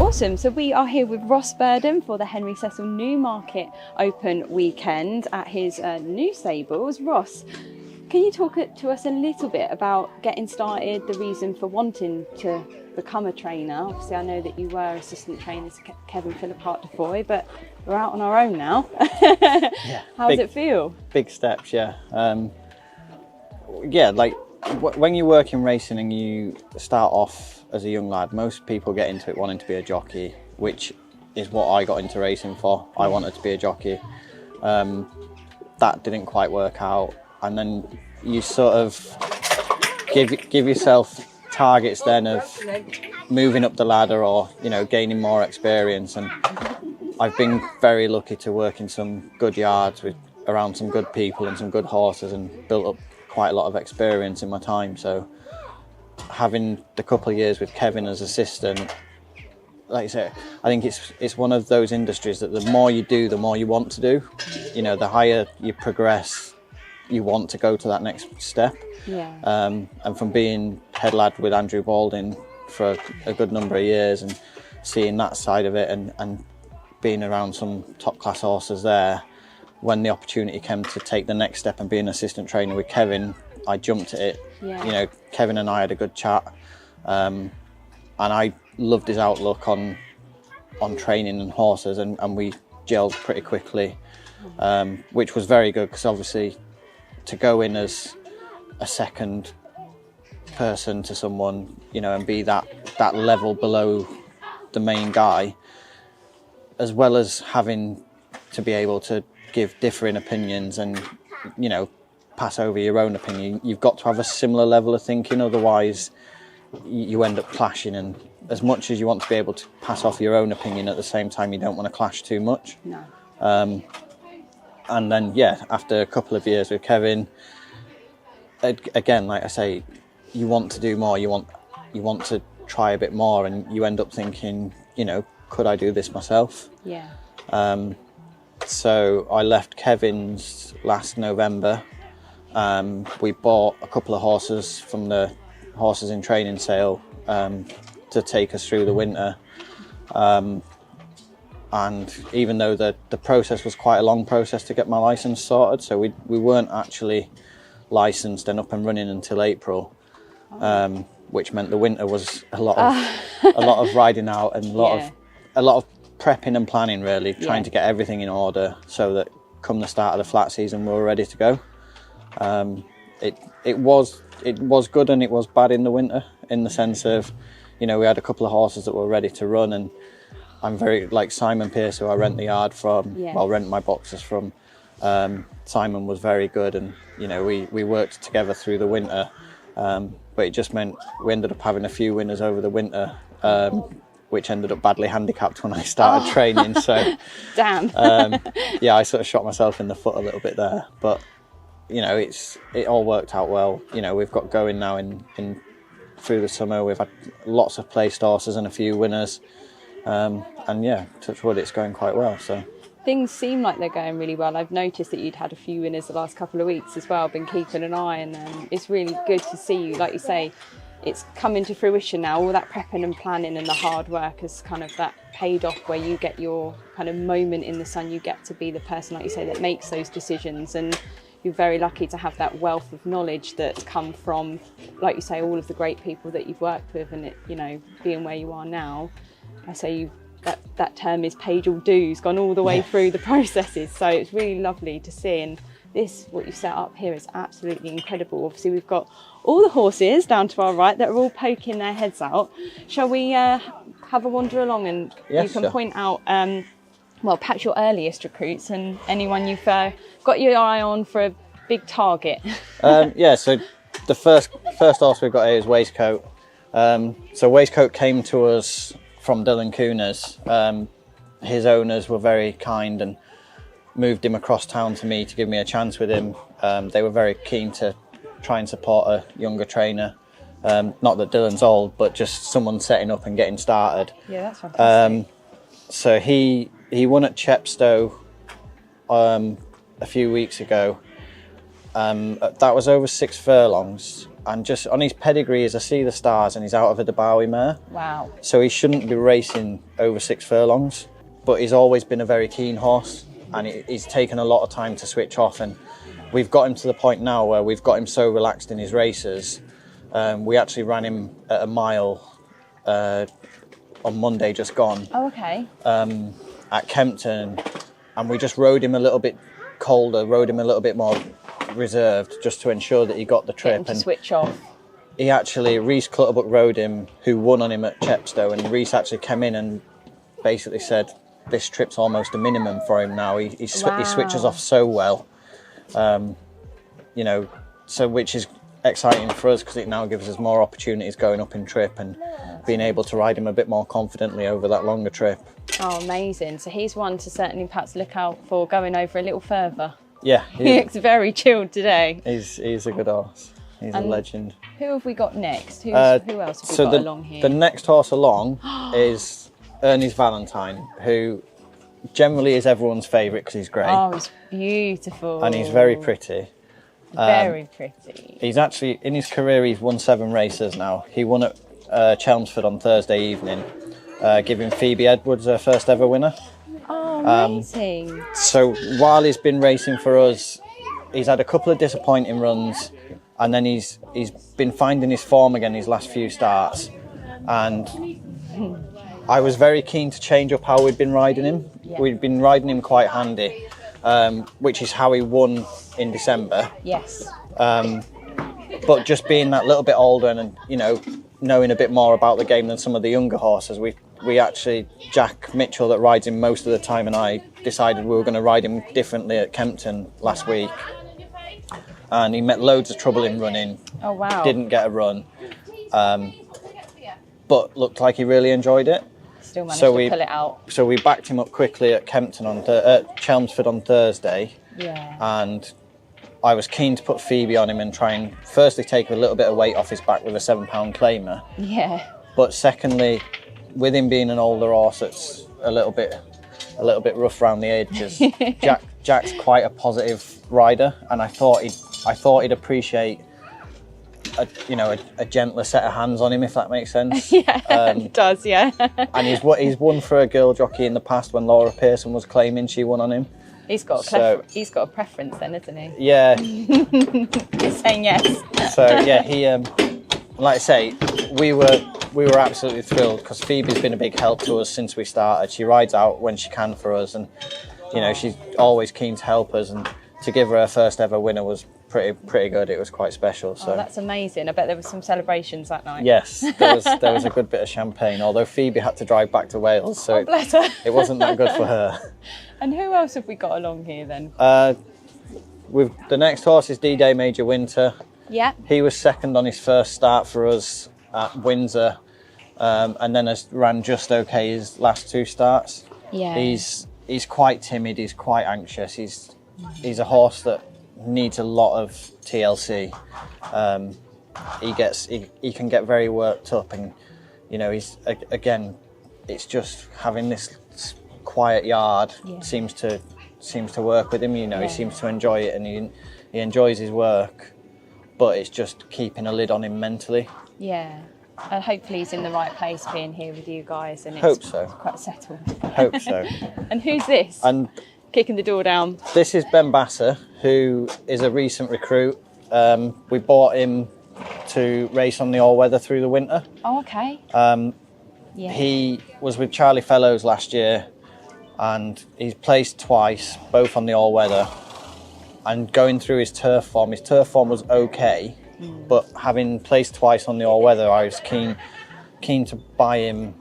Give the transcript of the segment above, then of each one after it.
Awesome. So we are here with Ross Burdon for the Henry Cecil Newmarket Open weekend at his new stables. Ross, can you talk to us a little bit about getting started, the reason for wanting to become a trainer? Obviously, I know that you were assistant trainer to Kevin Philippart de Foy, but we're out on our own now. Yeah, How does it feel? Big steps, yeah. Yeah, like when you work in racing and you start off as a young lad, most people get into it wanting to be a jockey, which is what I got into racing for. I wanted to be a jockey. That didn't quite work out. And then you sort of give yourself targets then of moving up the ladder or, you know, gaining more experience. And I've been very lucky to work in some good yards around some good people and some good horses and built up quite a lot of experience in my time. So having the couple of years with Kevin as assistant, like I say, I think it's one of those industries that the more you do, the more you want to do. You know, the higher you progress, you want to go to that next step. Yeah. And from being head lad with Andrew Balding for a good number of years and seeing that side of it and being around some top class horses there, when the opportunity came to take the next step and be an assistant trainer with Kevin, I jumped at it. Yeah. You know, Kevin and I had a good chat, and I loved his outlook on training and horses, and we gelled pretty quickly, which was very good because obviously to go in as a second person to someone, you know, and be that level below the main guy, as well as having to be able to give differing opinions and, you know, pass over your own opinion, you've got to have a similar level of thinking, otherwise you end up clashing. And as much as you want to be able to pass off your own opinion, at the same time you don't want to clash too much. No. And then, yeah, after a couple of years with Kevin, again, like I say, you want to do more, you want to try a bit more, and you end up thinking, you know, could I do this myself? Yeah. So I left Kevin's last November. We bought a couple of horses from the horses in training sale to take us through the winter. And even though the process was quite a long process to get my licence sorted, so we weren't actually licensed and up and running until April, which meant the winter was a lot of riding out and a lot of prepping and planning, really, trying to get everything in order so that come the start of the flat season we were ready to go. It was good and it was bad in the winter, in the sense of, you know, we had a couple of horses that were ready to run, and I'm very, like Simon Pearce, who I rent the yard from, rent my boxes from. Simon was very good, and, you know, we worked together through the winter, but it just meant we ended up having a few winners over the winter, which ended up badly handicapped when I started training. So, damn. Yeah, I sort of shot myself in the foot a little bit there, but, you know, it all worked out well. You know, we've got going now in through the summer. We've had lots of placed horses and a few winners. And yeah, touch wood, it's going quite well. So things seem like they're going really well. I've noticed that you'd had a few winners the last couple of weeks as well. Been keeping an eye, and it's really good to see you. Like you say, it's coming to fruition now. All that prepping and planning and the hard work has kind of that paid off, where you get your kind of moment in the sun. You get to be the person, like you say, that makes those decisions, and you're very lucky to have that wealth of knowledge that's come from, like you say, all of the great people that you've worked with, and it, you know, being where you are now. I say that term is paid all dues, gone all the way through the processes. So it's really lovely to see. And this, what you've set up here, is absolutely incredible. Obviously, we've got all the horses down to our right that are all poking their heads out. Shall we have a wander along, and you can point out, well, perhaps your earliest recruits and anyone you've got your eye on for a big target? Yeah, so the first horse we've got here is Waistcoat. So Waistcoat came to us from Dylan Cooners. His owners were very kind and moved him across town to me to give me a chance with him. They were very keen to try and support a younger trainer. Not that Dylan's old, but just someone setting up and getting started. Yeah, that's fantastic. So he won at Chepstow a few weeks ago. That was over 6 furlongs, And just on his pedigree, as I see the stars, and he's out of a Derbawi mare. Wow. So he shouldn't be racing over 6 furlongs, but he's always been a very keen horse, and he's taken a lot of time to switch off. And we've got him to the point now where we've got him so relaxed in his races. We actually ran him at a mile on Monday just gone. Oh, okay. At Kempton, and we just rode him a little bit colder, rode him a little bit more reserved, just to ensure that he got the trip. Get him to switch off. He actually, Reese Clutterbuck rode him, who won on him at Chepstow, and Reese actually came in and basically said, this trip's almost a minimum for him now. He switches off so well, you know, so which is exciting for us because it now gives us more opportunities going up in trip and being able to ride him a bit more confidently over that longer trip. Oh, amazing. So he's one to certainly perhaps look out for going over a little further. Yeah. He looks very chilled today. He's a good horse. He's a legend. Who have we got next? Who else have we got along here? The next horse along is Ernie's Valentine, who generally is everyone's favourite because he's grey. Oh, he's beautiful. And he's very pretty. Very pretty. He's actually, in his career, he's won 7 races now. He won at Chelmsford on Thursday evening, giving Phoebe Edwards her first ever winner. Oh, amazing. So while he's been racing for us, he's had a couple of disappointing runs, and then he's been finding his form again these last few starts. And I was very keen to change up how we'd been riding him. Yeah. We'd been riding him quite handy, which is how he won in December. Yes. But just being that little bit older and, you know, knowing a bit more about the game than some of the younger horses, we actually, Jack Mitchell that rides him most of the time, and I decided we were going to ride him differently at Kempton last week. And he met loads of trouble in running. Oh, wow. Didn't get a run. But looked like he really enjoyed it. Still managed to pull it out. So we backed him up quickly at Kempton at Chelmsford on Thursday. Yeah. And I was keen to put Phoebe on him and try and firstly take a little bit of weight off his back with a 7-pound claimer. Yeah. But secondly, with him being an older horse, it's a little bit rough around the edges. Jack's quite a positive rider, and I thought he'd appreciate a gentler set of hands on him, if that makes sense. Yeah, it does, yeah. And he's won for a girl jockey in the past when Laura Pearson was claiming she won on him. He's got a preference then, isn't he? Yeah. He's saying yes. So yeah, he like I say, we were absolutely thrilled because Phoebe's been a big help to us since we started. She rides out when she can for us, and you know, she's always keen to help us, and to give her first ever winner was pretty good. It was quite special. So that's amazing. I bet there were some celebrations that night. Yes, there was a good bit of champagne, although Phoebe had to drive back to Wales, so bless her. It wasn't that good for her. And who else have we got along here then? With the next horse is D-Day Major Winter. Yeah. He was second on his first start for us at Windsor, and then has ran just okay his last 2 starts. Yeah. He's quite timid. He's quite anxious. He's a horse that needs a lot of TLC. He can get very worked up, and you know, it's just having this quiet yard seems to work with him. You know, he seems to enjoy it, and he enjoys his work, but it's just keeping a lid on him mentally. Yeah. Hopefully he's in the right place being here with you guys, and it's quite settled. Hope so. And who's this? And kicking the door down. This is Ben Basser, who is a recent recruit. We bought him to race on the all-weather through the winter. Oh, okay. He was with Charlie Fellows last year, and he's placed twice, both on the all-weather. And going through his turf form was okay, but having placed twice on the all-weather, I was keen to buy him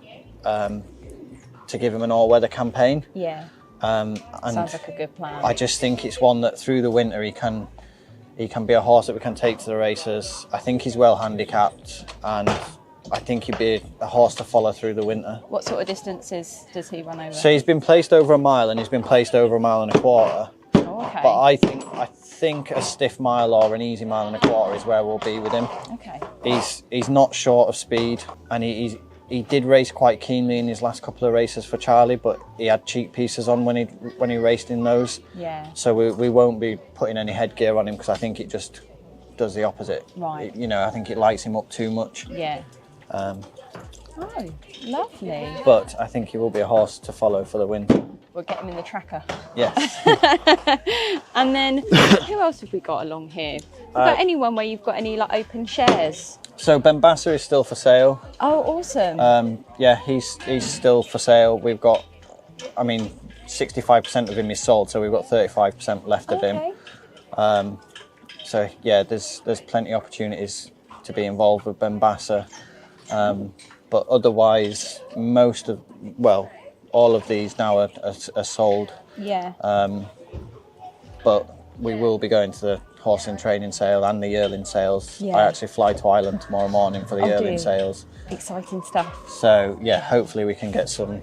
to give him an all-weather campaign. Yeah. And sounds like a good plan. I just think it's one that through the winter he can be a horse that we can take to the races. I think he's well handicapped, and I think he'd be a horse to follow through the winter. What sort of distances does he run over? So he's been placed over a mile, and he's been placed over a mile and a quarter. Oh, okay. But I think a stiff mile or an easy mile and a quarter is where we'll be with him. Okay. He's not short of speed, and he did race quite keenly in his last couple of races for Charlie, but he had cheek pieces on when he raced in those. Yeah. So we won't be putting any headgear on him because I think it just does the opposite. Right. You know, I think it lights him up too much. Yeah. Oh, lovely. But I think he will be a horse to follow for the win. We'll get him in the tracker. Yes. And then, who else have we got along here? Have we got anyone where you've got any like open shares? So Bembassa is still for sale. Oh, awesome. Yeah, he's still for sale. We've got, I mean, 65% of him is sold, so we've got 35% left of him. So yeah, there's plenty of opportunities to be involved with Bembassa. But otherwise, all of these now are sold. Yeah. But we will be going to the horse in training sale and the yearling sales. Yeah. I actually fly to Ireland tomorrow morning for the yearling sales. Exciting stuff. So yeah, hopefully we can get some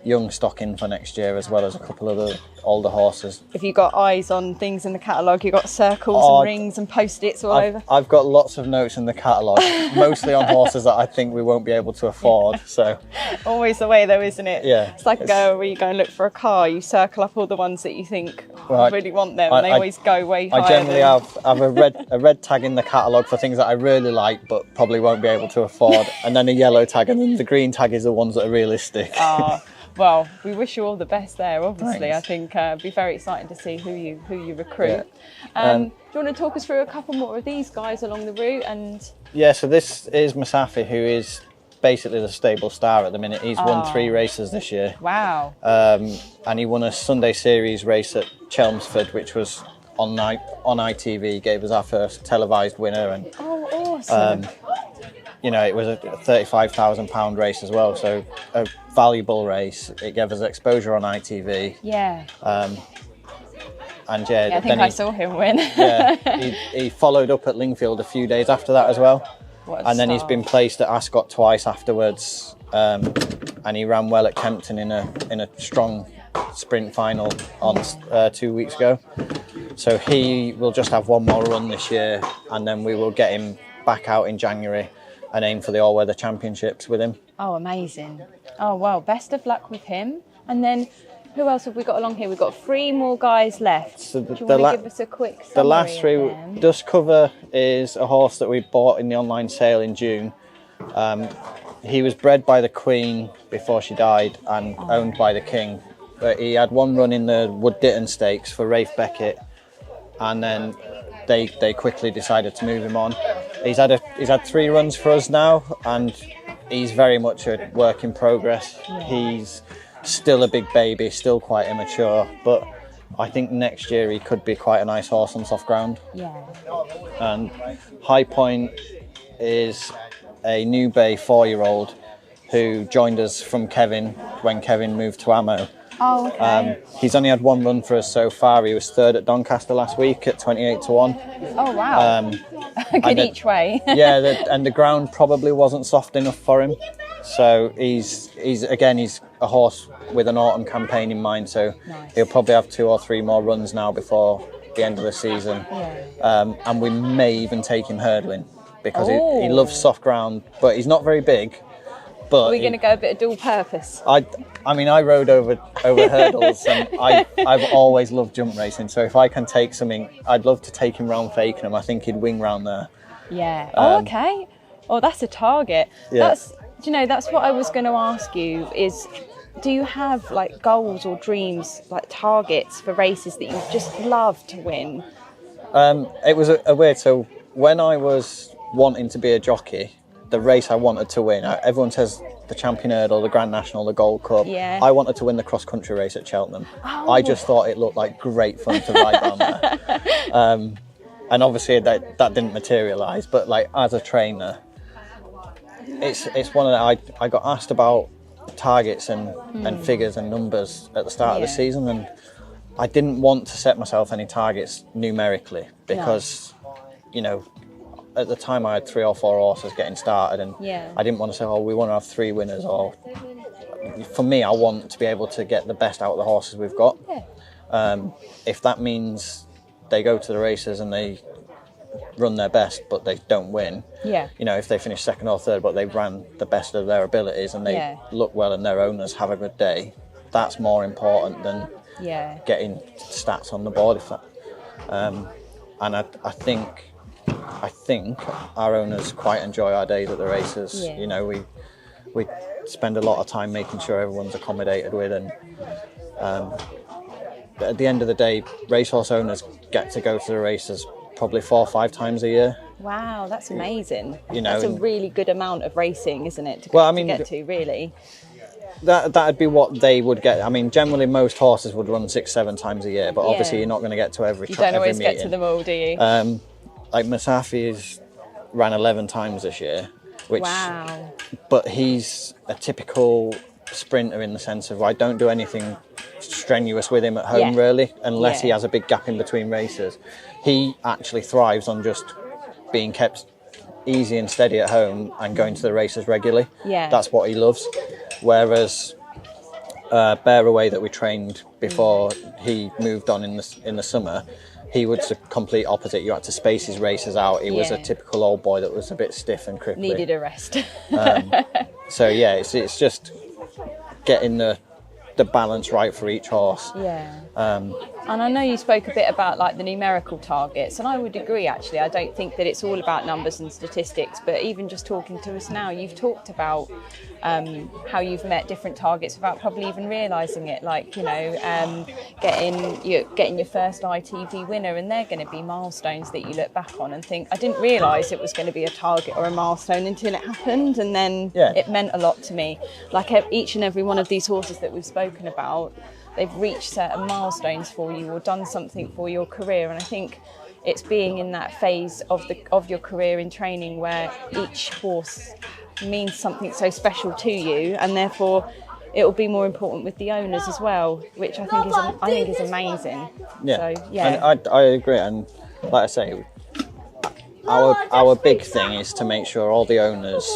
young stock in for next year, as well as a couple of the older horses. If you've got eyes on things in the catalogue, you've got circles and rings and post-its all over. I've got lots of notes in the catalogue, mostly on horses that I think we won't be able to afford. So always the way though, isn't it? Yeah. It's like where you go and look for a car, you circle up all the ones that you think, I really want them, and they always go way higher. I generally have a red tag in the catalogue for things that I really like but probably won't be able to afford, and then a yellow tag, and then the green tag is the ones that are realistic. Well, we wish you all the best there, obviously. Thanks. I think it'd be very exciting to see who you recruit. Yeah. Do you want to talk us through a couple more of these guys along the route? Yeah, so this is Musafi, who is basically the stable star at the minute. He's won 3 races this year. Wow. And he won a Sunday Series race at Chelmsford, which was on ITV, gave us our first televised winner. And awesome. you know, it was a £35,000 race as well, so a valuable race. It gave us exposure on ITV. Yeah. And yeah, I think I saw him win. he followed up at Lingfield a few days after that as well. And then he's been placed at Ascot twice afterwards, and he ran well at Kempton in a strong sprint final on 2 weeks ago. So he will just have one more run this year, and then we will get him back out in January and aim for the all-weather championships with him. Oh, amazing. Oh, well, best of luck with him. And then who else have we got along here? We've got 3 more guys left. So do you want to give us a quick summary? The last 3, Dust Cover is a horse that we bought in the online sale in June. He was bred by the Queen before she died and owned by the King. But he had 1 run in the Wood Ditton Stakes for Rafe Beckett, and then they quickly decided to move him on. He's had 3 runs for us now, and he's very much a work in progress. Yeah. He's still a big baby, still quite immature, but I think next year he could be quite a nice horse on soft ground. Yeah. And High Point is a New Bay 4-year-old who joined us from Kevin when Kevin moved to Ammo. Oh, okay. He's only had 1 run for us so far. He was 3rd at Doncaster last week at 28-1. Oh, wow. Good each way. Yeah, and the ground probably wasn't soft enough for him. So he's a horse with an autumn campaign in mind. So he'll probably have 2 or 3 more runs now before the end of the season. Yeah. And we may even take him hurdling because he loves soft ground, but he's not very big. But we're going to go a bit of dual purpose. I mean, I rode over hurdles, and I've always loved jump racing. So if I can take something, I'd love to take him round Fakenham. I think he'd wing round there. Yeah. Okay. Oh, that's a target. Yeah. That's what I was going to ask you is, do you have like goals or dreams, like targets for races that you just love to win? It was a weird. So when I was wanting to be a jockey, the race I wanted to win, everyone says the Champion Hurdle, the Grand National, the Gold Cup. Yeah. I wanted to win the cross-country race at Cheltenham. I just thought it looked like great fun to ride down there. And obviously that didn't materialise, but like as a trainer, it's one of the, I got asked about targets and figures and numbers at the start of the season, and I didn't want to set myself any targets numerically because, you know, at the time I had 3 or 4 horses getting started, and I didn't want to say, we want to have 3 winners. Or for me, I want to be able to get the best out of the horses we've got. If that means they go to the races and they run their best but they don't win, you know, if they finish 2nd or 3rd but they ran the best of their abilities and they look well and their owners have a good day, that's more important than getting stats on the board. And I think I think our owners quite enjoy our days at the races. Yeah. You know, we spend a lot of time making sure everyone's accommodated with, and at the end of the day, racehorse owners get to go to the races probably 4 or 5 times a year. Wow, that's amazing. You know, that's a and- really good amount of racing, isn't it? To, Well, I to mean, get to, really. That'd be what they would get. I mean, generally most horses would run 6-7 times a year, but obviously Yeah. you're not going to get to every You every don't always meeting. get to them all, do you? Like Musafi's ran 11 times this year, which Wow. but he's a typical sprinter in the sense of I don't do anything strenuous with him at home Yeah. really, unless he Yeah. has a big gap in between races. He actually thrives on just being kept easy and steady at home and going to the races regularly. Yeah. That's what he loves. Whereas Bear Away that we trained before he moved on in the summer, he was the complete opposite. You had to space his races out. He was a Yeah. typical old boy that was a bit stiff and cripply. Needed a rest. So yeah, it's just getting the balance right for each horse. Yeah. And I know you spoke a bit about like the numerical targets, and I would agree actually. I don't think that it's all about numbers and statistics, but even just talking to us now, you've talked about how you've met different targets without probably even realising it, like, you know, getting your first ITV winner, and they're going to be milestones that you look back on and think, I didn't realise it was going to be a target or a milestone until it happened, and then Yeah. it meant a lot to me. Like each and every one of these horses that we've spoken about, they've reached certain milestones for you or done something for your career, and I think it's being in that phase of your career in training where each horse means something so special to you, and therefore it will be more important with the owners as well, which I think is amazing. Yeah, So, yeah. and I agree. And like I say, our big thing is to make sure all the owners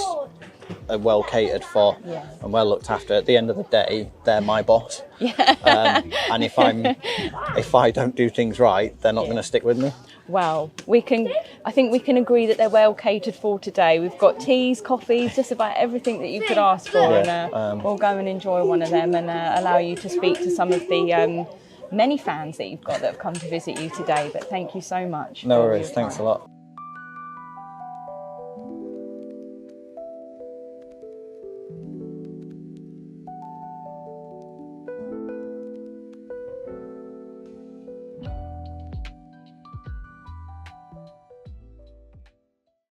are well catered for Yeah. and well looked after. At the end of the day, they're my boss. And if I don't do things right, they're not going to stick with me. Well, I think we can agree that they're well catered for today. We've got teas, coffees, just about everything that you could ask for, Yeah, and we'll go and enjoy one of them and allow you to speak to some of the many fans that you've got that have come to visit you today. But thank you so much. No for worries. your Thanks time. a lot.